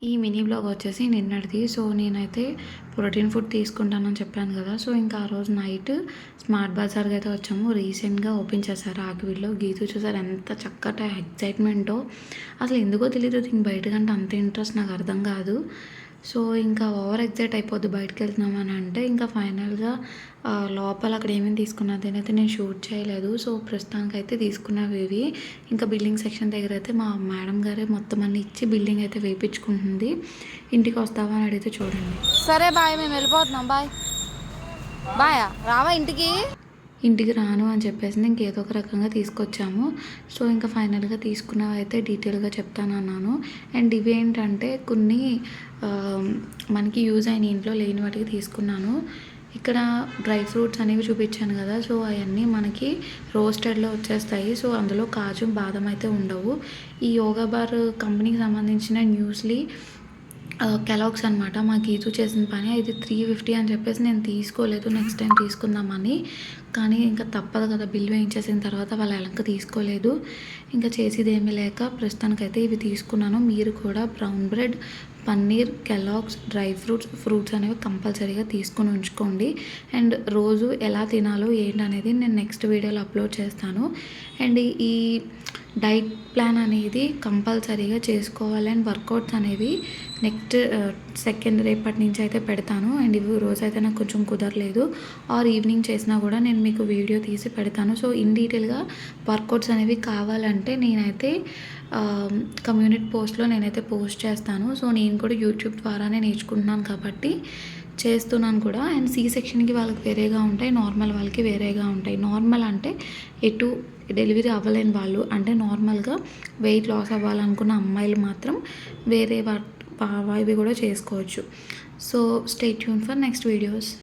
ఈ mini blog వచ్చేసి నిన్నటిది. So, నేనైతే ప్రోటీన్ ఫుడ్ తీసుకుంటానని చెప్పాను కదా! సో, ఇంకా ఆ రోజు నైట్ స్మార్ట్ బజార్‌కి అయితే వచ్చాము. రీసెంట్‌గా ఓపెన్ చేశారు ఆకివీడ్‌లో. గీతు చూసారు ఎంత చక్కటి ఎక్సైట్‌మెంటో. అసలు ఎందుకో తెలీదు దీనికి బయటకంటే అంత ఇంట్రెస్ట్ నాకు అర్థం కాదు. సో, ఇంకా ఓవర్ ఎక్సైట్ అయిపోద్ది బయటికెళ్తున్నామని అంటే, ఇంకా ఫైనల్‌గా లోపల అక్కడ ఏమేమి తీసుకున్నదనైతే నేను షూట్ చేయలేదు. సో, ప్రస్తుతానికైతే తీసుకున్నవి ఇవి. ఇంకా బిల్లింగ్ సెక్షన్ దగ్గర అయితే మా మేడం గారే మొత్తం అన్నీ ఇచ్చి బిల్లింగ్ అయితే వేయించుకుంటుంది. ఇంటికి వస్తావా అని అడిగితే చూడండి. సరే బాయ్, మేము వెళ్ళిపోతున్నాం. బాయ్ బాయా, రావా ఇంటికి? ఇంటికి రాను అని చెప్పేసి ఇంకేదో ఒక రకంగా తీసుకొచ్చాము. సో, ఇంకా ఫైనల్‌గా తీసుకున్నవి అయితే డీటెయిల్‌గా చెప్తానన్నాను. అండ్ ఇవి ఏంటంటే కొన్ని మనకి యూజ్ అయిన ఇంట్లో లేని వాటికి తీసుకున్నాను. ఇక్కడ డ్రై ఫ్రూట్స్ అనేవి చూపించాను కదా! సో, అవన్నీ మనకి రోస్టెడ్‌లో వచ్చేస్తాయి. సో, అందులో కాజు, బాదం అయితే ఉండవు. ఈ యోగా బార్ కంపెనీకి సంబంధించిన న్యూస్లీ కెలాగ్స్ అనమాట. మా గీతు చేసిన పని. ఇది 350 అని చెప్పేసి నేను తీసుకోలేదు. నెక్స్ట్ టైం తీసుకుందామని. కానీ ఇంకా తప్పదు కదా! బిల్ వేయించేసిన తర్వాత వాళ్ళు ఎలంక తీసుకోలేదు. ఇంకా చేసేదేమీ లేక ప్రస్తుతానికైతే ఇవి తీసుకున్నాను. మీరు కూడా brown bread, paneer, Kellogg's, dry fruits అనేవి కంపల్సరీగా తీసుకొని ఉంచుకోండి. అండ్ రోజు ఎలా తినాలో ఏంటనేది నేను నెక్స్ట్ వీడియోలో అప్లోడ్ చేస్తాను. అండ్ ఈ డైట్ ప్లాన్ అనేది కంపల్సరీగా చేసుకోవాలి. అండ్ వర్కౌట్స్ అనేవి నెక్స్ట్ సెకండ్ రేపటి నుంచి అయితే పెడతాను. అండ్ ఇవి రోజైతే నాకు కొంచెం కుదరలేదు. ఆర్ ఈవినింగ్ చేసినా కూడా నేను మీకు వీడియో తీసి పెడతాను. సో, ఇన్ డీటెయిల్గా వర్కౌట్స్ అనేవి కావాలంటే నేనైతే కమ్యూనిటీ పోస్ట్లో నేనైతే పోస్ట్ చేస్తాను. సో, నేను కూడా యూట్యూబ్ ద్వారానే నేర్చుకుంటున్నాను కాబట్టి చేస్తున్నాను కూడా. అండ్ సి సెక్షన్కి వాళ్ళకి వేరేగా ఉంటాయి, నార్మల్ వాళ్ళకి వేరేగా ఉంటాయి. నార్మల్ అంటే ఎటు డెలివరీ అవ్వలేని వాళ్ళు, అంటే నార్మల్గా వెయిట్ లాస్ అవ్వాలనుకున్న అమ్మాయిలు మాత్రం వేరే ఇవి కూడా చేసుకోవచ్చు. So, stay tune for next videos.